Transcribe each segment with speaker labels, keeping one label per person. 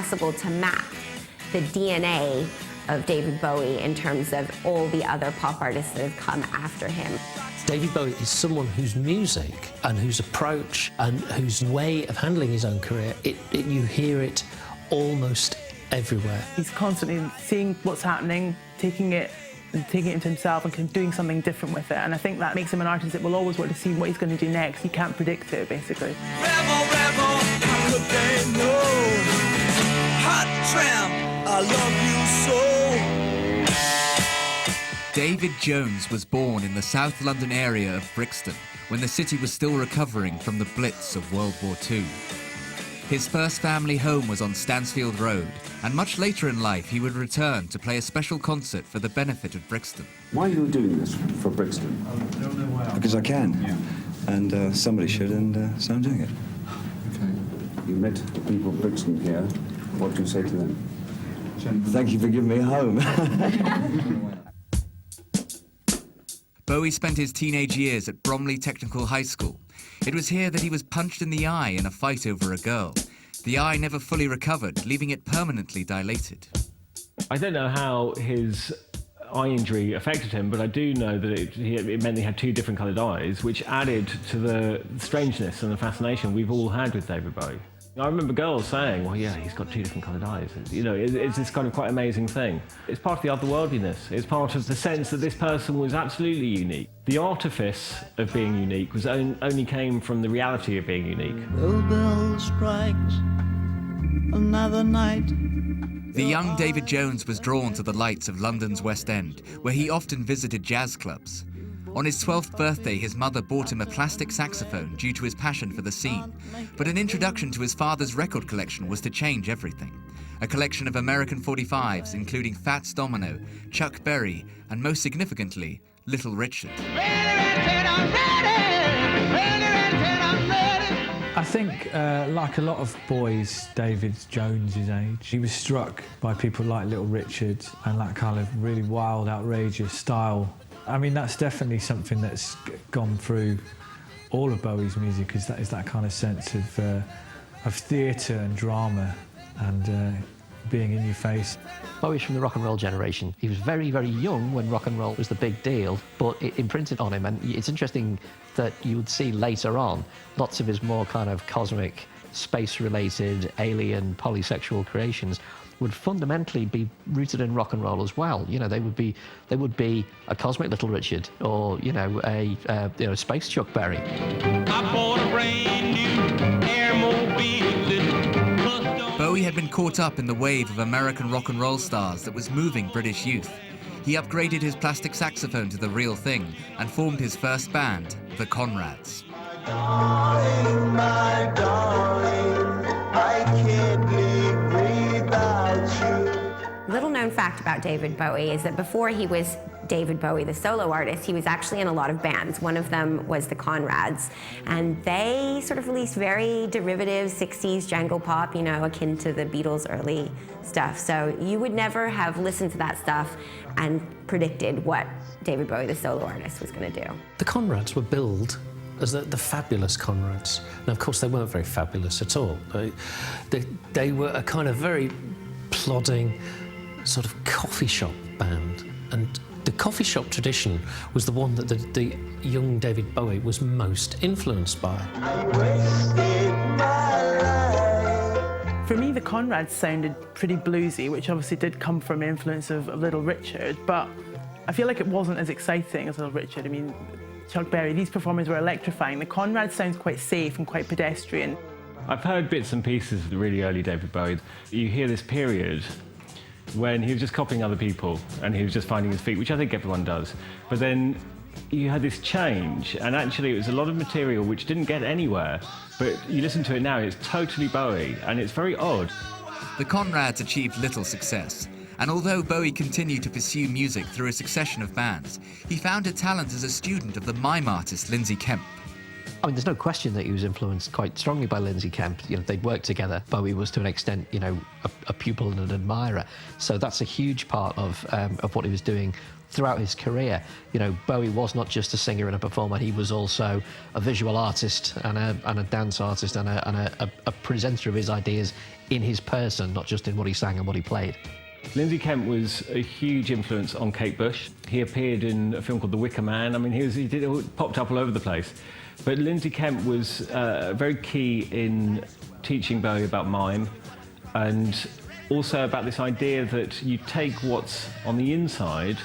Speaker 1: impossible to map the DNA of David Bowie in terms of all the other pop artists that have come after him.
Speaker 2: David Bowie is someone whose music and whose approach and whose way of handling his own career, you hear it almost everywhere.
Speaker 3: He's constantly seeing what's happening, taking it into himself and doing something different with it. And I think that makes him an artist that will always want to see what he's going to do next. You can't predict it, basically.
Speaker 4: Rebel, rebel, look, they know. Hot tramp, I love you so.
Speaker 5: David Jones was born in the South London area of Brixton when the city was still recovering from the Blitz of World War II. His first family home was on Stansfield Road, and much later in life he would return to play a special concert for the benefit of Brixton.
Speaker 6: Why are you doing this for Brixton?
Speaker 7: Because I can,
Speaker 6: yeah.
Speaker 7: And somebody should, and so I'm doing it.
Speaker 6: Okay. You met the people of Brixton here. What do you say to them?
Speaker 7: Thank you for giving me a home.
Speaker 5: Bowie spent his teenage years at Bromley Technical High School. It was here that he was punched in the eye in a fight over a girl. The eye never fully recovered, leaving it permanently dilated.
Speaker 8: I don't know how his eye injury affected him, but I do know that it meant he had two different coloured eyes, which added to the strangeness and the fascination we've all had with David Bowie. I remember girls saying, well, yeah, he's got two different coloured eyes. You know, it's this kind of quite amazing thing. It's part of the otherworldliness. It's part of the sense that this person was absolutely unique. The artifice of being unique was only came from the reality of being unique.
Speaker 4: The bell strikes another night.
Speaker 5: The young David Jones was drawn to the lights of London's West End, where he often visited jazz clubs. On his 12th birthday, his mother bought him a plastic saxophone due to his passion for the scene. But an introduction to his father's record collection was to change everything. A collection of American 45s, including Fats Domino, Chuck Berry, and most significantly, Little Richard.
Speaker 9: I think, like a lot of boys David Jones's age, he was struck by people like Little Richard and that kind of really wild, outrageous style. I mean, that's definitely something that's gone through all of Bowie's music, is that kind of sense of theatre and drama and being in your face.
Speaker 10: Bowie's from the rock and roll generation. He was very, very young when rock and roll was the big deal, but it imprinted on him. And it's interesting that you would see later on lots of his more kind of cosmic, space-related, alien, polysexual creations would fundamentally be rooted in rock and roll as well. You know, they would be a cosmic Little Richard, or a space Chuck Berry.
Speaker 4: I bought a brand new Airmobile.
Speaker 5: Bowie had been caught up in the wave of American rock and roll stars that was moving British youth. He upgraded his plastic saxophone to the real thing and formed his first band, the Conrads.
Speaker 4: Darling, my darling, I can't live without you.
Speaker 1: Little known fact about David Bowie is that before he was David Bowie, the solo artist, he was actually in a lot of bands. One of them was the Conrads, and they sort of released very derivative 60s jangle pop, you know, akin to the Beatles' early stuff. So you would never have listened to that stuff and predicted what David Bowie, the solo artist, was going to do.
Speaker 2: The Conrads were billed as the fabulous Conrads. Now, of course, they weren't very fabulous at all. They were a kind of very plodding sort of coffee shop band, and the coffee shop tradition was the one that the young David Bowie was most influenced by.
Speaker 3: For me, the Conrads sounded pretty bluesy, which obviously did come from influence of Little Richard, but I feel like it wasn't as exciting as Little Richard. I mean, Chuck Berry, these performers were electrifying. The Conrads sounds quite safe and quite pedestrian.
Speaker 8: I've heard bits and pieces of the really early David Bowie. You hear this period when he was just copying other people and he was just finding his feet, which I think everyone does. But then you had this change, and actually it was a lot of material which didn't get anywhere, but you listen to it now, it's totally Bowie, and it's very odd.
Speaker 5: The Conrads achieved little success, and although Bowie continued to pursue music through a succession of bands, he found a talent as a student of the mime artist Lindsay Kemp.
Speaker 10: I mean, there's no question that he was influenced quite strongly by Lindsay Kemp. You know, they'd worked together. Bowie was, to an extent, you know, a pupil and an admirer. So that's a huge part of what he was doing throughout his career, you know, Bowie was not just a singer and a performer, he was also a visual artist and a dance artist and a presenter of his ideas in his person, not just in what he sang and what he played.
Speaker 8: Lindsay Kemp was a huge influence on Kate Bush. He appeared in a film called The Wicker Man. I mean, it popped up all over the place. But Lindsay Kemp was very key in teaching Bowie about mime, and also about this idea that you take what's on the inside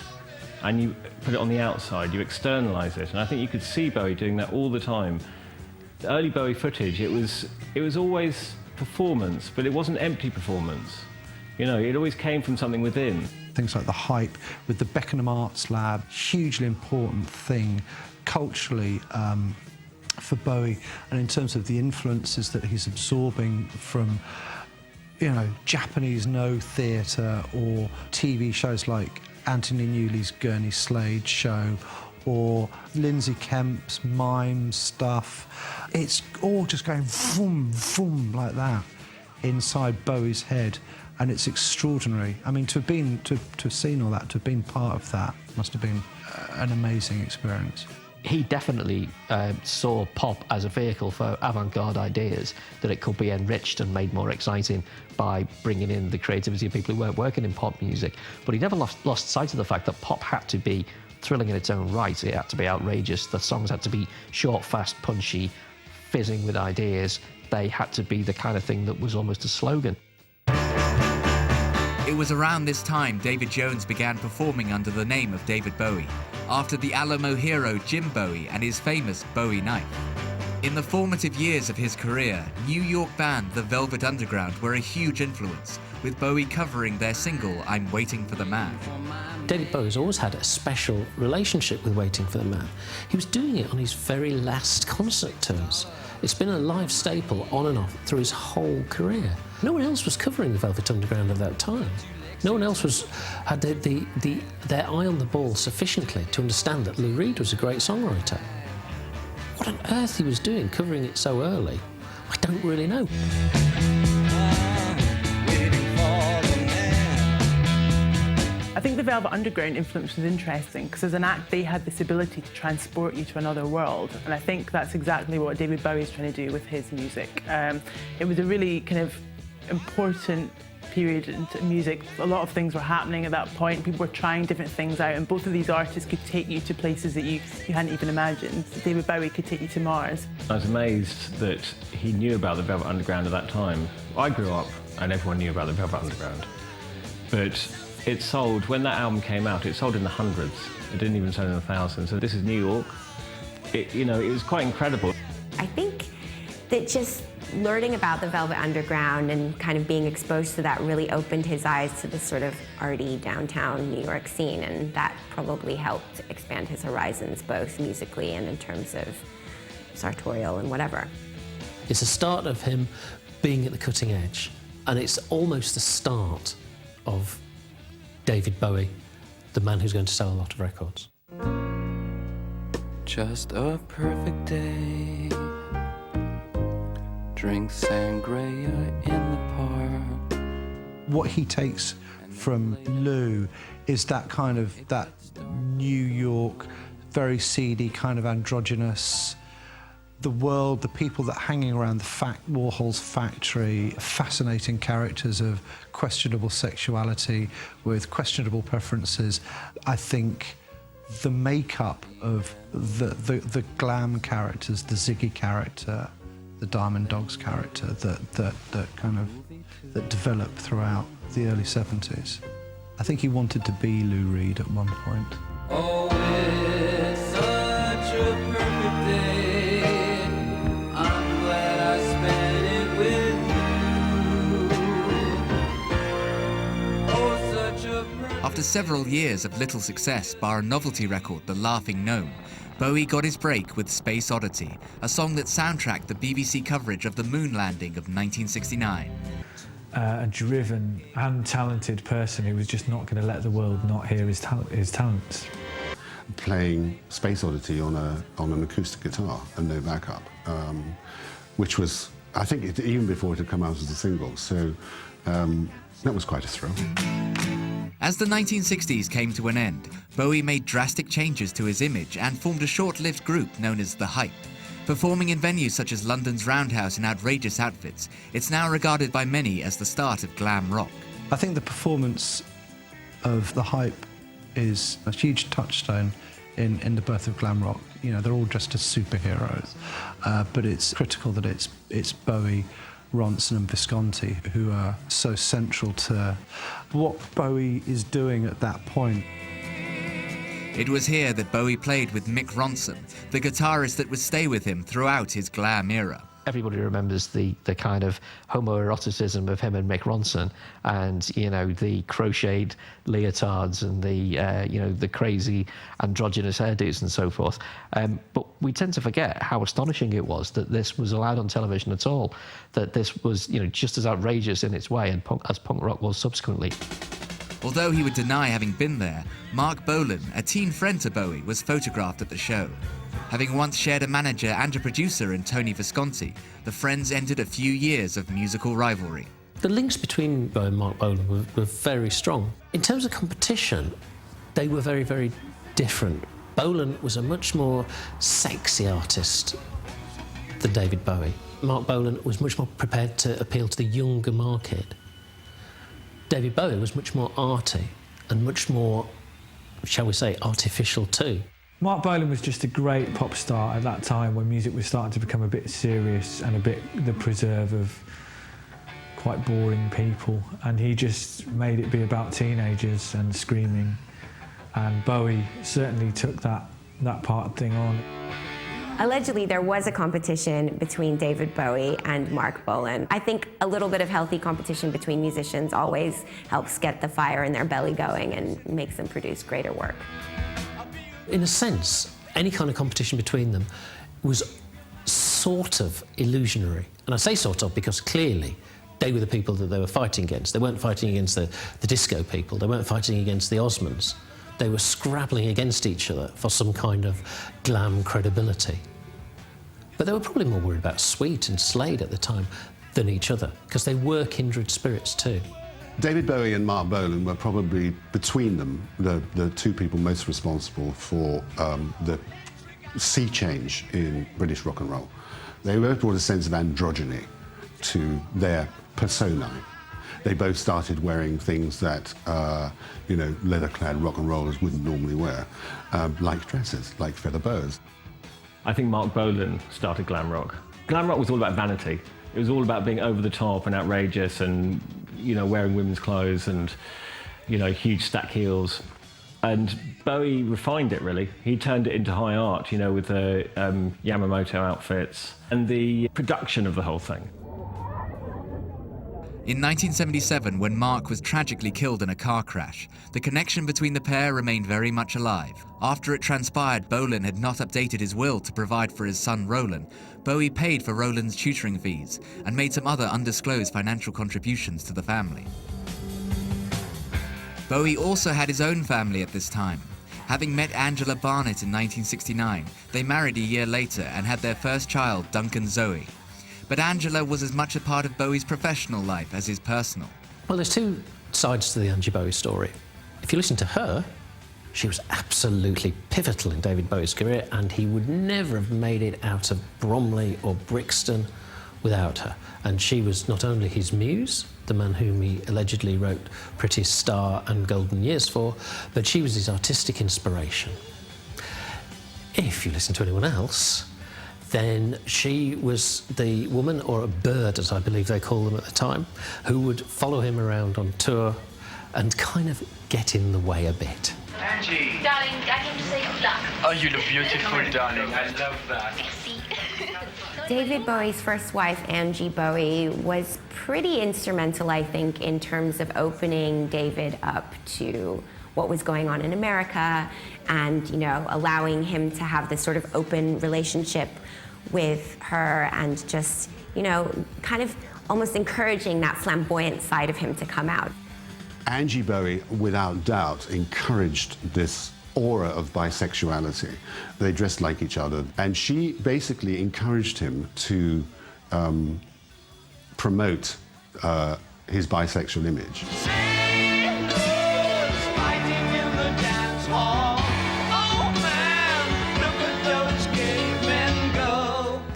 Speaker 8: and you put it on the outside, you externalise it. And I think you could see Bowie doing that all the time. The early Bowie footage, it was always performance, but it wasn't empty performance. You know, it always came from something within.
Speaker 11: Things like the hype with the Beckenham Arts Lab, hugely important thing culturally for Bowie, and in terms of the influences that he's absorbing from, you know, Japanese no theatre or TV shows like Anthony Newley's Gurney Slade show or Lindsay Kemp's mime stuff. It's all just going vroom, vroom like that inside Bowie's head, and it's extraordinary. I mean, to have seen all that, to have been part of that, must have been an amazing experience.
Speaker 10: He definitely saw pop as a vehicle for avant-garde ideas, that it could be enriched and made more exciting by bringing in the creativity of people who weren't working in pop music. But he never lost sight of the fact that pop had to be thrilling in its own right. It had to be outrageous. The songs had to be short, fast, punchy, fizzing with ideas. They had to be the kind of thing that was almost a slogan.
Speaker 5: It was around this time David Jones began performing under the name of David Bowie, after the Alamo hero Jim Bowie and his famous Bowie knife. In the formative years of his career, New York band The Velvet Underground were a huge influence, with Bowie covering their single I'm Waiting for the Man.
Speaker 2: David Bowie's always had a special relationship with Waiting for the Man. He was doing it on his very last concert tours. It's been a live staple on and off through his whole career. No one else was covering the Velvet Underground at that time. No one else had their eye on the ball sufficiently to understand that Lou Reed was a great songwriter. What on earth he was doing covering it so early, I don't really know.
Speaker 3: I think the Velvet Underground influence was interesting because as an act they had this ability to transport you to another world, and I think that's exactly what David Bowie is trying to do with his music. It was a really kind of important period in music. A lot of things were happening at that point. People were trying different things out, and both of these artists could take you to places that you hadn't even imagined. David Bowie could take you to Mars.
Speaker 8: I was amazed that he knew about the Velvet Underground at that time. I grew up and everyone knew about the Velvet Underground. But it sold, when that album came out, it sold in the hundreds. It didn't even sell in the thousands. So this is New York. It was quite incredible.
Speaker 1: I think that just learning about the Velvet Underground and kind of being exposed to that really opened his eyes to this sort of arty downtown New York scene, and that probably helped expand his horizons both musically and in terms of sartorial and whatever.
Speaker 2: It's a start of him being at the cutting edge, and it's almost the start of David Bowie, the man who's going to sell a lot of records.
Speaker 12: Just a perfect day. Drink sangria in the park.
Speaker 11: What he takes from Lou is that kind of, that New York, very seedy, kind of androgynous, the world, the people that are hanging around Warhol's factory, fascinating characters of questionable sexuality with questionable preferences. I think the makeup of the glam characters, the Ziggy character, the Diamond Dogs character that developed throughout the early 70s. I think he wanted to be Lou Reed at one point.
Speaker 12: Oh, it's such a perfect day. I'm glad I spent it with you. Oh, such a perfect...
Speaker 5: After several years of little success, bar a novelty record, The Laughing Gnome, Bowie got his break with Space Oddity, a song that soundtracked the BBC coverage of the moon landing of 1969.
Speaker 9: A driven and talented person who was just not going to let the world not hear his talents.
Speaker 6: Playing Space Oddity on an acoustic guitar and no backup, which was, I think, even before it had come out as a single, so that was quite a thrill.
Speaker 5: As the 1960s came to an end, Bowie made drastic changes to his image and formed a short-lived group known as The Hype. Performing in venues such as London's Roundhouse in outrageous outfits, it's now regarded by many as the start of glam rock.
Speaker 11: I think the performance of The Hype is a huge touchstone in the birth of glam rock. You know, they're all dressed as superheroes, but it's critical that it's Bowie, Ronson and Visconti who are so central to what Bowie is doing at that point.
Speaker 5: It was here that Bowie played with Mick Ronson, the guitarist that would stay with him throughout his glam era.
Speaker 10: Everybody remembers the kind of homoeroticism of him and Mick Ronson, and the crocheted leotards and the crazy androgynous hairdos and so forth. But we tend to forget how astonishing it was that this was allowed on television at all. That this was just as outrageous in its way as punk rock was subsequently.
Speaker 5: Although he would deny having been there, Mark Bolan, a teen friend to Bowie, was photographed at the show. Having once shared a manager and a producer in Tony Visconti, the friends ended a few years of musical rivalry.
Speaker 2: The links between Bowie and Mark Bolan were very strong. In terms of competition, they were very, very different. Bolan was a much more sexy artist than David Bowie. Mark Bolan was much more prepared to appeal to the younger market. David Bowie was much more arty and much more, shall we say, artificial too.
Speaker 9: Mark Bolan was just a great pop star at that time when music was starting to become a bit serious and a bit the preserve of quite boring people, and he just made it be about teenagers and screaming, and Bowie certainly took that part thing on.
Speaker 1: Allegedly, there was a competition between David Bowie and Mark Bolan. I think a little bit of healthy competition between musicians always helps get the fire in their belly going and makes them produce greater work.
Speaker 2: In a sense, any kind of competition between them was sort of illusionary. And I say sort of because clearly they were the people that they were fighting against. They weren't fighting against the disco people. They weren't fighting against the Osmonds. They were scrabbling against each other for some kind of glam credibility. But they were probably more worried about Sweet and Slade at the time than each other, because they were kindred spirits too.
Speaker 6: David Bowie and Mark Bolan were probably, between them, the two people most responsible for the sea change in British rock and roll. They both brought a sense of androgyny to their personae. They both started wearing things that, leather-clad rock and rollers wouldn't normally wear, like dresses, like feather boas.
Speaker 8: I think Mark Bolan started glam rock. Glam rock was all about vanity. It was all about being over the top and outrageous and, wearing women's clothes and, huge stack heels. And Bowie refined it, really. He turned it into high art, with the Yamamoto outfits and the production of the whole thing.
Speaker 5: In 1977, when Mark was tragically killed in a car crash, the connection between the pair remained very much alive. After it transpired Bolan had not updated his will to provide for his son Roland, Bowie paid for Roland's tutoring fees and made some other undisclosed financial contributions to the family. Bowie also had his own family at this time. Having met Angela Barnett in 1969, they married a year later and had their first child, Duncan Zoe. But Angela was as much a part of Bowie's professional life as his personal.
Speaker 2: Well, there's two sides to the Angie Bowie story. If you listen to her, she was absolutely pivotal in David Bowie's career, and he would never have made it out of Bromley or Brixton without her. And she was not only his muse, the man whom he allegedly wrote Prettiest Star and Golden Years for, but she was his artistic inspiration. If you listen to anyone else, then she was the woman, or a bird as I believe they called them at the time, who would follow him around on tour and kind of get in the way a bit.
Speaker 13: Angie!
Speaker 14: Darling, I came to say good luck.
Speaker 13: Oh, you look beautiful, darling. I love that.
Speaker 14: Merci.
Speaker 1: David Bowie's first wife, Angie Bowie, was pretty instrumental, I think, in terms of opening David up to what was going on in America and, allowing him to have this sort of open relationship with her and just, kind of almost encouraging that flamboyant side of him to come out.
Speaker 6: Angie Bowie, without doubt, encouraged this aura of bisexuality. They dressed like each other, and she basically encouraged him to promote his bisexual image.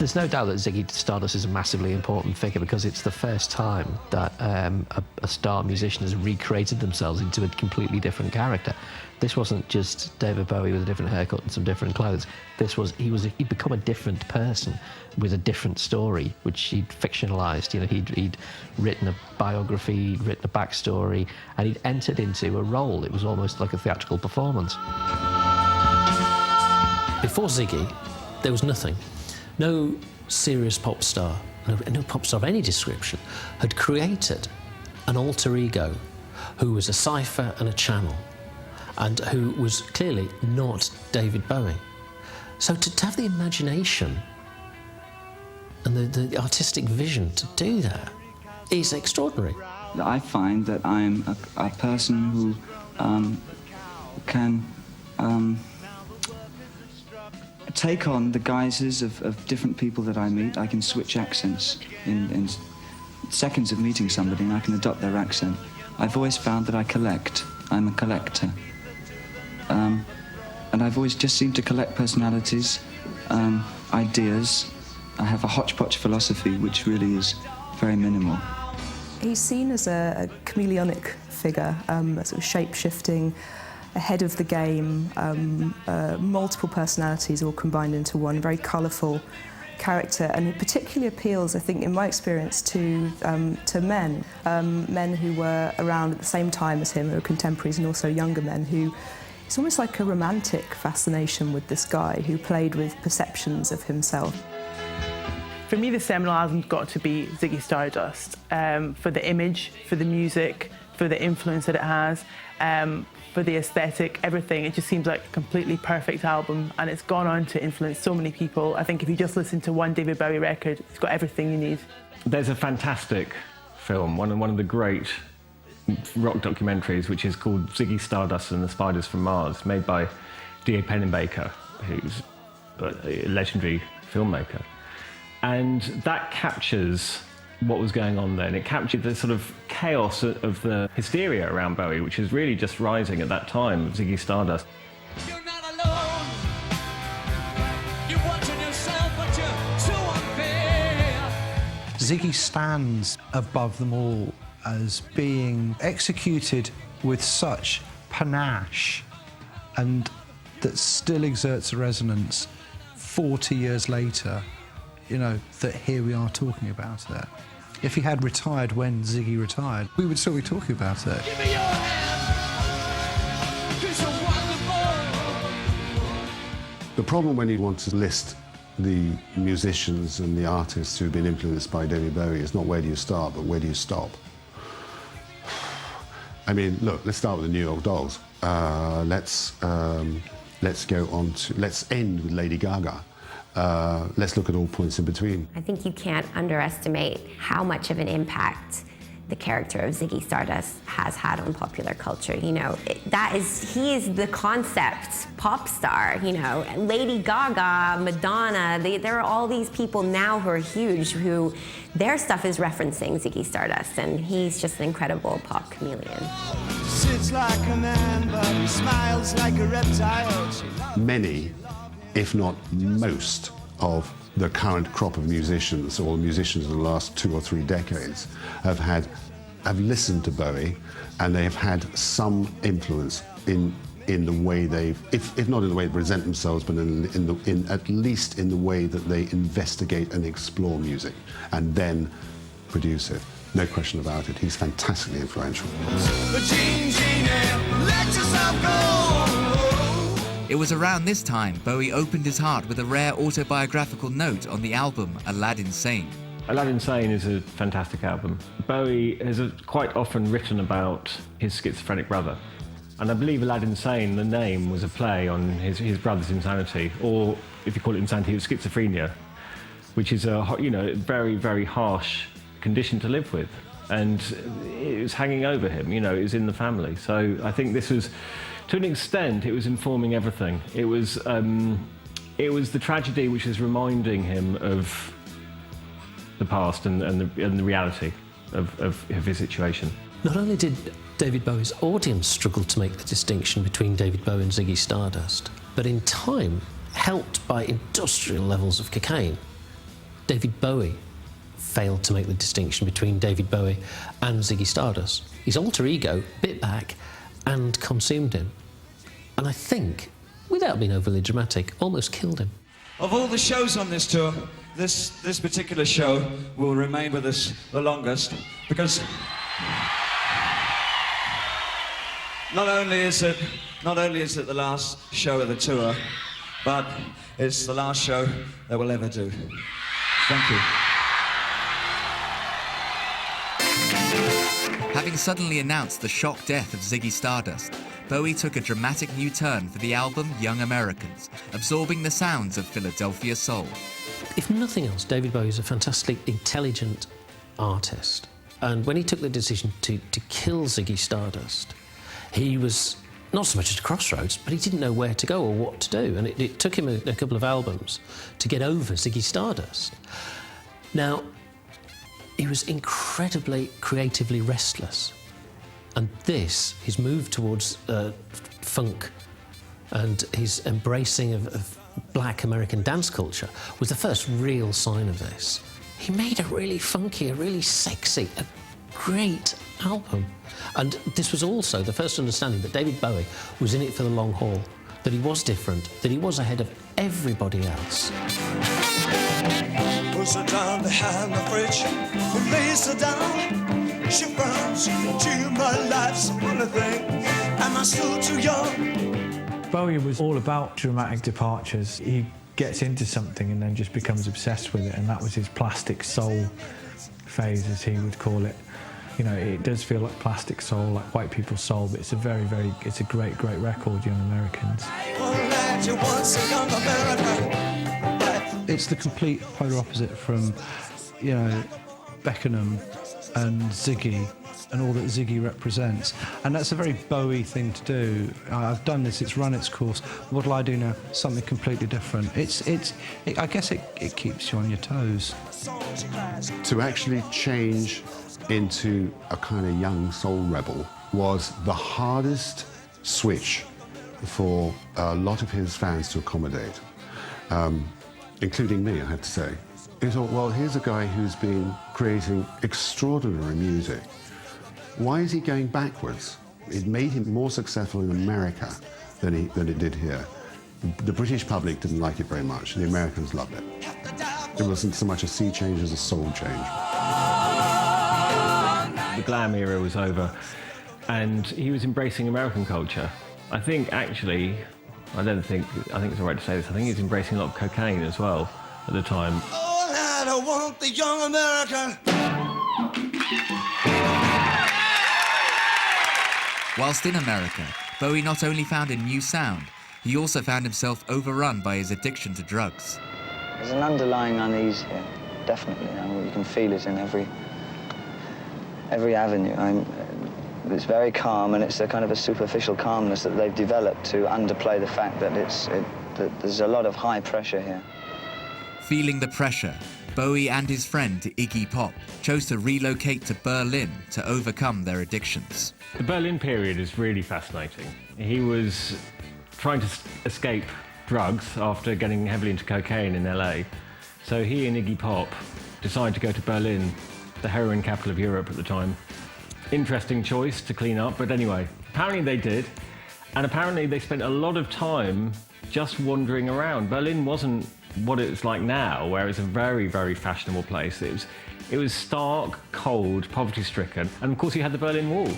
Speaker 10: There's no doubt that Ziggy Stardust is a massively important figure because it's the first time that a star musician has recreated themselves into a completely different character. This wasn't just David Bowie with a different haircut and some different clothes. He'd become a different person with a different story, which he'd fictionalized. You know, he'd written a biography, he'd written a backstory, and he'd entered into a role. It was almost like a theatrical performance.
Speaker 2: Before Ziggy, there was nothing. No serious pop star, no pop star of any description, had created an alter ego who was a cipher and a channel, and who was clearly not David Bowie. So to have the imagination and the artistic vision to do that is extraordinary.
Speaker 7: I find that I'm a person who can take on the guises of different people that I meet. I can switch accents in seconds of meeting somebody, and I can adopt their accent. I've always found that I collect. I'm a collector. And I've always just seemed to collect personalities, ideas. I have a hodgepodge philosophy, which really is very minimal.
Speaker 15: He's seen as a chameleonic figure, a sort of shape-shifting, ahead of the game, multiple personalities all combined into one, very colourful character, and it particularly appeals, I think, in my experience, to men who were around at the same time as him, who were contemporaries, and also younger men who. It's almost like a romantic fascination with this guy who played with perceptions of himself.
Speaker 3: For me, the seminal album's got to be Ziggy Stardust, for the image, for the music, for the influence that it has, for the aesthetic, everything. It just seems like a completely perfect album, and it's gone on to influence so many people. I think if you just listen to one David Bowie record, it's got everything you need.
Speaker 8: There's a fantastic film, one of the great rock documentaries, which is called Ziggy Stardust and the Spiders from Mars, made by D.A. Pennebaker, who's a legendary filmmaker. And that captures what was going on then. It captured the sort of chaos of the hysteria around Bowie, which is really just rising at that time of Ziggy Stardust.
Speaker 4: You're not alone. You're watching yourself, but you're so unfair.
Speaker 11: Ziggy stands above them all as being executed with such panache and that still exerts a resonance 40 years later, you know, that here we are talking about it. If he had retired when Ziggy retired, we would still be talking about it.
Speaker 4: Give me your hand, 'cause you're wonderful.
Speaker 6: The problem when you want to list the musicians and the artists who've been influenced by David Bowie is not where do you start, but where do you stop? I mean, look, let's start with the New York Dolls. Let's end with Lady Gaga. Let's look at all points in between.
Speaker 1: I think you can't underestimate how much of an impact the character of Ziggy Stardust has had on popular culture. You know, he is the concept pop star, you know. Lady Gaga, Madonna, there are all these people now who are huge who their stuff is referencing Ziggy Stardust, and he's just an incredible pop chameleon.
Speaker 4: Sits like a man, but he smiles like a reptile.
Speaker 6: Many, if not most, of the current crop of musicians, or musicians in the last 2 or 3 decades, have listened to Bowie, and they have had some influence in the way they've, if not in the way they present themselves, but in at least in the way that they investigate and explore music, and then produce it. No question about it. He's fantastically influential.
Speaker 4: Let yourself go.
Speaker 5: It was around this time Bowie opened his heart with a rare autobiographical note on the album Aladdin Sane.
Speaker 8: Aladdin Sane is a fantastic album. Bowie has quite often written about his schizophrenic brother. And I believe Aladdin Sane, the name, was a play on his brother's insanity, or if you call it insanity, it's schizophrenia, which is a very, very harsh condition to live with. And it was hanging over him, you know, it was in the family. So I think this was, to an extent, it was informing everything. It was the tragedy which was reminding him of the past and the reality of his situation.
Speaker 2: Not only did David Bowie's audience struggle to make the distinction between David Bowie and Ziggy Stardust, but in time, helped by industrial levels of cocaine, David Bowie failed to make the distinction between David Bowie and Ziggy Stardust. His alter ego bit back and consumed him. And I think, without being overly dramatic, almost killed him.
Speaker 16: Of all the shows on this tour, this particular show will remain with us the longest because not only is it the last show of the tour, but it's the last show that we'll ever do. Thank you.
Speaker 5: Having suddenly announced the shock death of Ziggy Stardust, Bowie took a dramatic new turn for the album Young Americans, absorbing the sounds of Philadelphia soul.
Speaker 2: If nothing else, David Bowie is a fantastically intelligent artist. And when he took the decision to kill Ziggy Stardust, he was not so much at a crossroads, but he didn't know where to go or what to do. And it took him a couple of albums to get over Ziggy Stardust. Now, he was incredibly creatively restless. And this, his move towards funk and his embracing of black American dance culture was the first real sign of this. He made a really funky, a really sexy, a great album. And this was also the first understanding that David Bowie was in it for the long haul, that he was different, that he was ahead of everybody else.
Speaker 4: Push her down behind the fridge and lays her down. She frowns into my life's a funny thing. Am I still too young?
Speaker 9: Bowie was all about dramatic departures. He gets into something and then just becomes obsessed with it, and that was his plastic soul phase, as he would call it. You know, it does feel like plastic soul, like white people's soul, but it's a it's a great, great record, Young Americans.
Speaker 11: It's the complete polar opposite from, you know, Beckenham and Ziggy and all that Ziggy represents. And that's a very Bowie thing to do. I've done this, it's run its course. What'll I do now? Something completely different. I guess it keeps you on your toes.
Speaker 6: To actually change into a kind of young soul rebel was the hardest switch for a lot of his fans to accommodate, including me, I have to say. He thought, well, here's a guy who's been creating extraordinary music. Why is he going backwards? It made him more successful in America than it did here. The British public didn't like it very much. The Americans loved it. It wasn't so much a sea change as a soul change.
Speaker 8: The glam era was over, and he was embracing American culture. I think, actually, I think it's all right to say this, I think he was embracing a lot of cocaine as well at the time.
Speaker 4: I don't want the young American.
Speaker 5: Whilst in America, Bowie not only found a new sound, he also found himself overrun by his addiction to drugs.
Speaker 7: There's an underlying unease here, definitely. You can feel it in every avenue. It's very calm, and it's a kind of a superficial calmness that they've developed to underplay the fact that that there's a lot of high pressure here.
Speaker 5: Feeling the pressure, Bowie and his friend Iggy Pop chose to relocate to Berlin to overcome their addictions.
Speaker 8: The Berlin period is really fascinating. He was trying to escape drugs after getting heavily into cocaine in LA. So he and Iggy Pop decided to go to Berlin, the heroin capital of Europe at the time. Interesting choice to clean up, but anyway, apparently they did. And apparently they spent a lot of time just wandering around. Berlin wasn't what it's like now, where it's a very, very fashionable place. It was stark, cold, poverty-stricken, and of course you had the Berlin Wall.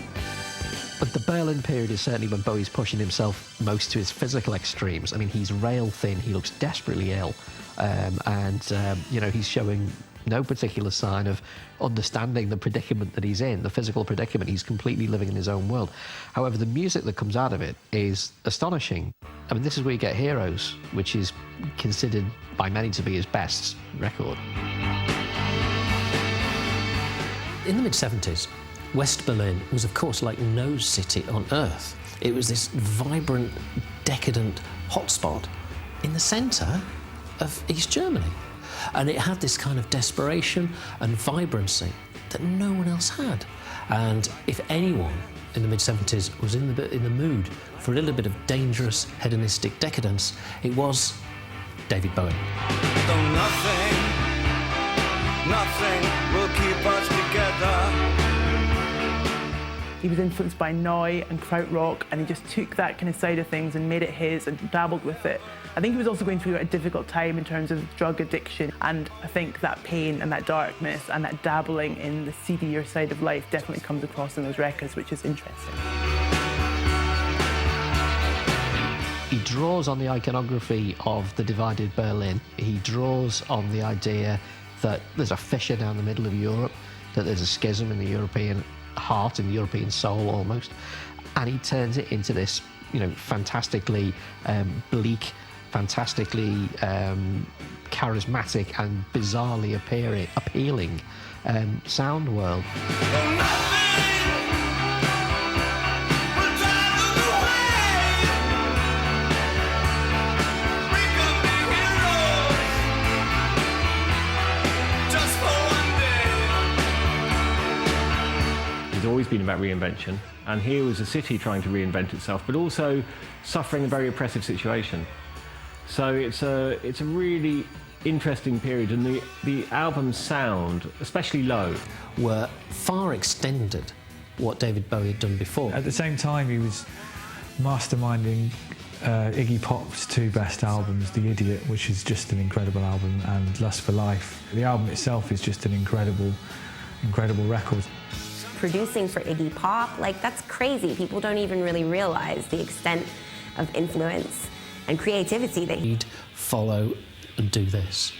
Speaker 10: But the Berlin period is certainly when Bowie's pushing himself most to his physical extremes. I mean, he's rail thin, he looks desperately ill, you know, he's showing no particular sign of understanding the predicament that he's in, the physical predicament. He's completely living in his own world. However, the music that comes out of it is astonishing. I mean, this is where you get Heroes, which is considered by many to be his best record.
Speaker 2: In the mid-70s, West Berlin was, of course, like no city on earth. It was this vibrant, decadent hotspot in the centre of East Germany. And it had this kind of desperation and vibrancy that no one else had. And if anyone in the mid-70s was in the mood for a little bit of dangerous, hedonistic decadence, it was David Bowie.
Speaker 4: Though nothing nothing will keep us together.
Speaker 3: He was influenced by Noi and krautrock, and he just took that kind of side of things and made it his and dabbled with it. I think he was also going through a difficult time in terms of drug addiction, and I think that pain and that darkness and that dabbling in the seedier side of life definitely comes across in those records, which is interesting.
Speaker 10: He draws on the iconography of the divided Berlin. He draws on the idea that there's a fissure down the middle of Europe, that there's a schism in the European heart, in the European soul almost, and he turns it into this, you know, fantastically bleak, fantastically charismatic and bizarrely appealing sound world.
Speaker 8: It's always been about reinvention, and here was a city trying to reinvent itself, but also suffering a very oppressive situation. So it's a really interesting period, and the album's sound, especially Low,
Speaker 2: were far extended what David Bowie had done before.
Speaker 9: At the same time, he was masterminding Iggy Pop's two best albums, The Idiot, which is just an incredible album, and Lust for Life. The album itself is just an incredible record.
Speaker 1: Producing for Iggy Pop, like, that's crazy. People don't even really realize the extent of influence and creativity that
Speaker 2: he'd follow and do this.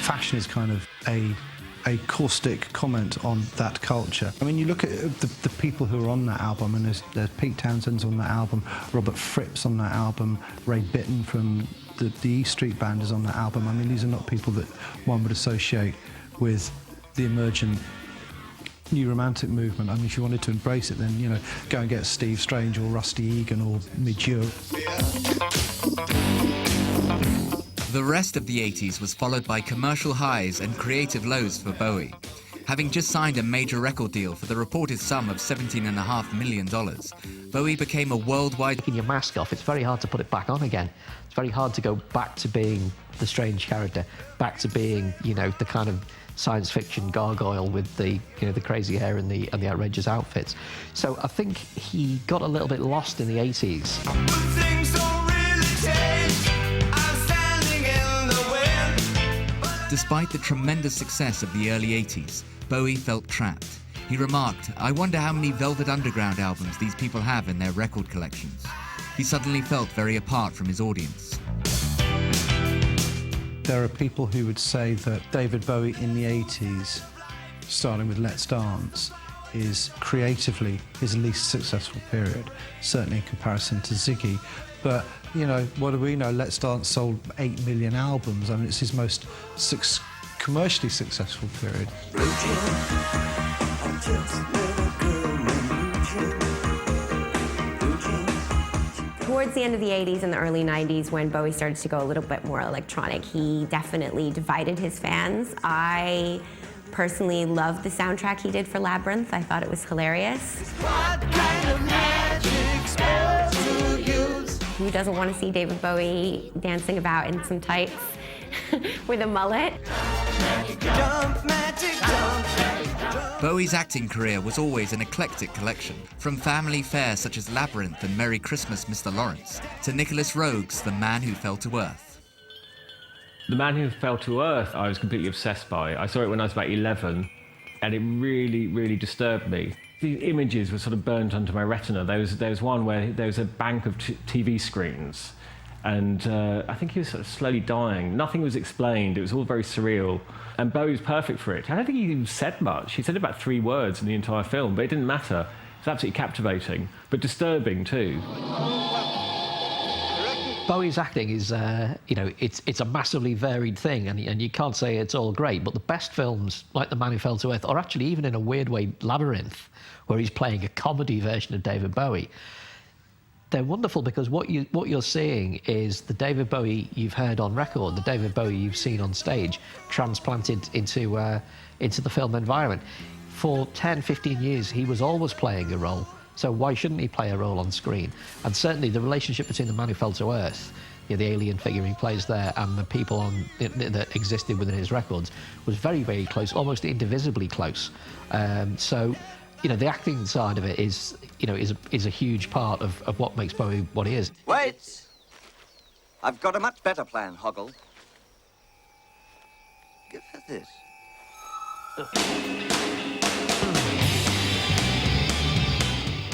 Speaker 11: Fashion is kind of a caustic comment on that culture. I mean, you look at the people who are on that album, and there's Pete Townshend's on that album, Robert Fripp's on that album, Ray Bitton from the E Street Band is on that album. I mean, these are not people that one would associate with the emergent new romantic movement. I mean, if you wanted to embrace it, then, you know, go and get Steve Strange or Rusty Egan or Midge Ure.
Speaker 5: The rest of the 80s was followed by commercial highs and creative lows for Bowie. Having just signed a major record deal for the reported sum of $17.5 million, Bowie became a worldwide...
Speaker 10: Taking your mask off, it's very hard to put it back on again. It's very hard to go back to being the strange character, back to being, you know, the kind of science fiction gargoyle with the, you know, the crazy hair and the outrageous outfits. So I think he got a little bit lost in the 80s.
Speaker 4: Things don't really change. I'm standing in the wind.
Speaker 5: Despite the tremendous success of the early 80s, Bowie felt trapped. He remarked, "I wonder how many Velvet Underground albums these people have in their record collections." He suddenly felt very apart from his audience.
Speaker 11: There are people who would say that David Bowie in the 80s, starting with Let's Dance, is creatively his least successful period, certainly in comparison to Ziggy. But, you know, what do we know? Let's Dance sold 8 million albums. I mean, it's his most commercially successful period.
Speaker 1: Towards the end of the 80s and the early 90s, when Bowie started to go a little bit more electronic, he definitely divided his fans. I personally loved the soundtrack he did for Labyrinth. I thought it was hilarious.
Speaker 4: What kind of magic spell to use?
Speaker 1: Who doesn't want to see David Bowie dancing about in some tights with a mullet?
Speaker 4: Jump, magic, jump.
Speaker 5: Bowie's acting career was always an eclectic collection, from family fare such as Labyrinth and Merry Christmas, Mr. Lawrence, to Nicholas Roeg's The Man Who Fell to Earth.
Speaker 8: The Man Who Fell to Earth I was completely obsessed by. I saw it when I was about 11, and it really, really disturbed me. The images were sort of burnt onto my retina. There was one where there was a bank of TV screens, and I think he was sort of slowly dying. Nothing was explained. It was all very surreal. And Bowie was perfect for it. I don't think he even said much. He said about 3 words in the entire film, but it didn't matter. It's absolutely captivating, but disturbing too.
Speaker 10: Bowie's acting is, you know, it's a massively varied thing, and you can't say it's all great, but the best films, like The Man Who Fell to Earth, or actually even in a weird way, Labyrinth, where he's playing a comedy version of David Bowie, they're wonderful because what you're seeing is the David Bowie you've heard on record, the David Bowie you've seen on stage, transplanted into the film environment. For 10, 15 years, he was always playing a role, So why shouldn't he play a role on screen? And certainly the relationship between the man who fell to earth, you know, the alien figure he plays there, and the people that existed within his records was very, very close, almost indivisibly close. So, you know, the acting side of it is, you know, is a huge part of what makes Bowie what he is.
Speaker 17: Wait! I've got a much better plan, Hoggle. Give her this.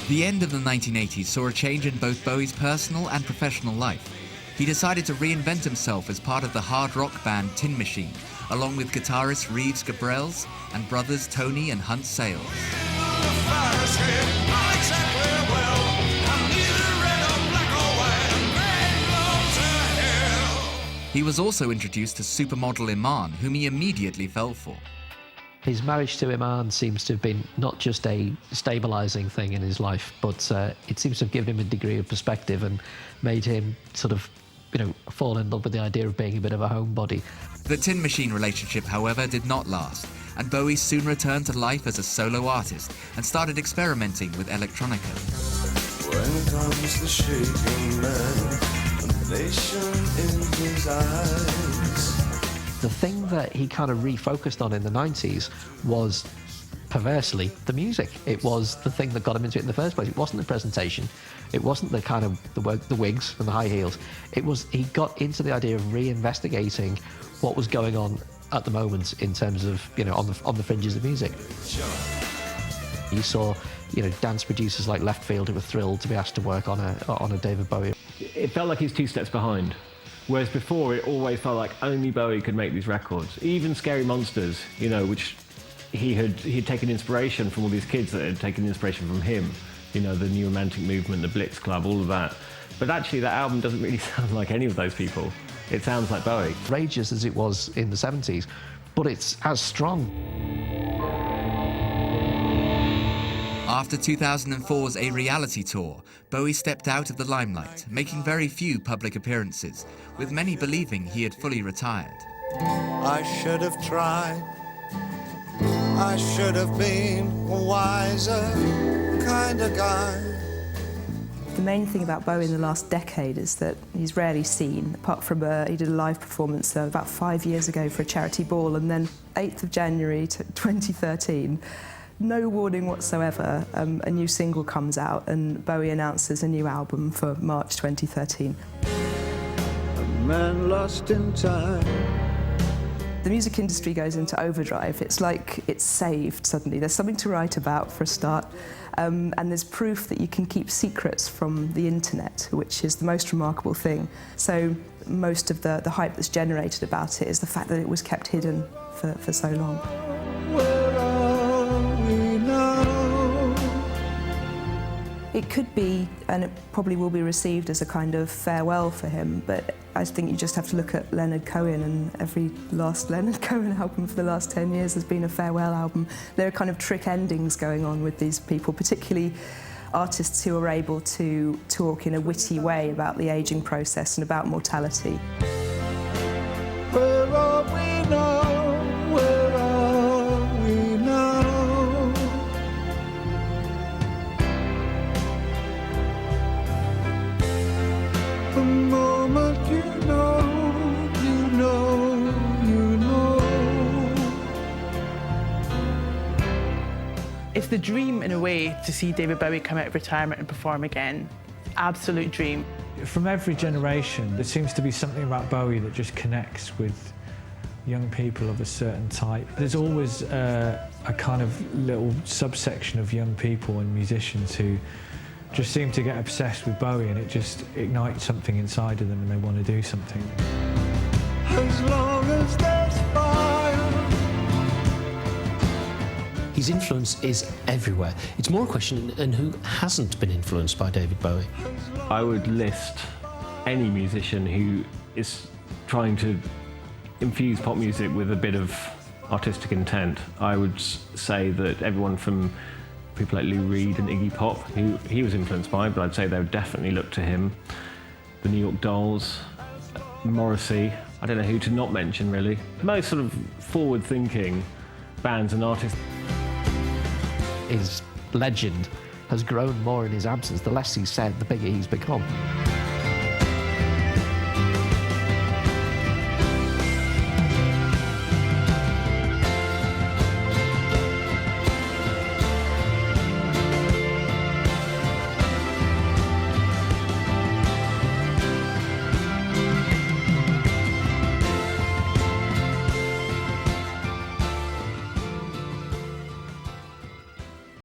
Speaker 5: The end of the 1980s saw a change in both Bowie's personal and professional life. He decided to reinvent himself as part of the hard rock band Tin Machine, along with guitarist Reeves Gabrels and brothers Tony and Hunt Sales. He was also introduced to supermodel Iman, whom he immediately fell for.
Speaker 10: His marriage to Iman seems to have been not just a stabilising thing in his life, but it seems to have given him a degree of perspective and made him sort of, you know, fall in love with the idea of being a bit of a homebody.
Speaker 5: The Tin Machine relationship, however, did not last, and Bowie soon returned to life as a solo artist and started experimenting with electronica.
Speaker 4: When comes the shaking man, elation in his eyes.
Speaker 10: The thing that he kind of refocused on in the 90s was, perversely, the music. It was the thing that got him into it in the first place. It wasn't the presentation. It wasn't the kind of the wigs and the high heels. It was, he got into the idea of reinvestigating what was going on at the moment in terms of, you know, on the fringes of music. You saw, you know, dance producers like Left Field who were thrilled to be asked to work on a David Bowie.
Speaker 8: It felt like he's 2 steps behind. Whereas before, it always felt like only Bowie could make these records. Even Scary Monsters, you know, which he'd taken inspiration from all these kids that had taken inspiration from him. You know, the New Romantic Movement, the Blitz Club, all of that. But actually, that album doesn't really sound like any of those people. It sounds like Bowie.
Speaker 10: Outrageous as it was in the 70s, but it's as strong.
Speaker 5: After 2004's A Reality Tour, Bowie stepped out of the limelight, making very few public appearances, with many believing he had fully retired.
Speaker 4: I should have tried. I should have been a wiser kind of guy.
Speaker 15: The main thing about Bowie in the last decade is that he's rarely seen, apart from he did a live performance about 5 years ago for a charity ball, and then 8th of January 2013, no warning whatsoever, a new single comes out and Bowie announces a new album for March 2013.
Speaker 4: A man lost in time.
Speaker 15: The music industry goes into overdrive. It's like it's saved suddenly. There's something to write about for a start, and there's proof that you can keep secrets from the internet, which is the most remarkable thing. So most of the hype that's generated about it is the fact that it was kept hidden for so long.
Speaker 4: Where are we now?
Speaker 15: It could be, and it probably will be received as a kind of farewell for him, but I think you just have to look at Leonard Cohen, and every last Leonard Cohen album for the last 10 years has been a farewell album. There are kind of trick endings going on with these people, particularly artists who are able to talk in a witty way about the ageing process and about mortality.
Speaker 4: Where are we now? Where are we now? The moment you know, you know, you know.
Speaker 3: It's the dream, in a way, to see David Bowie come out of retirement and perform again. Absolute dream.
Speaker 9: From every generation, there seems to be something about Bowie that just connects with young people of a certain type. There's always a kind of little subsection of young people and musicians who just seem to get obsessed with Bowie, and it just ignites something inside of them and they want to do something.
Speaker 4: As long as there's fire.
Speaker 2: His influence is everywhere. It's more a question of who hasn't been influenced by David Bowie.
Speaker 8: I would list any musician who is trying to infuse pop music with a bit of artistic intent. I would say that everyone from people like Lou Reed and Iggy Pop, who he was influenced by, but I'd say they would definitely look to him. The New York Dolls, Morrissey, I don't know who to not mention really. Most sort of forward-thinking bands and artists.
Speaker 10: His legend has grown more in his absence. The less he's said, the bigger he's become.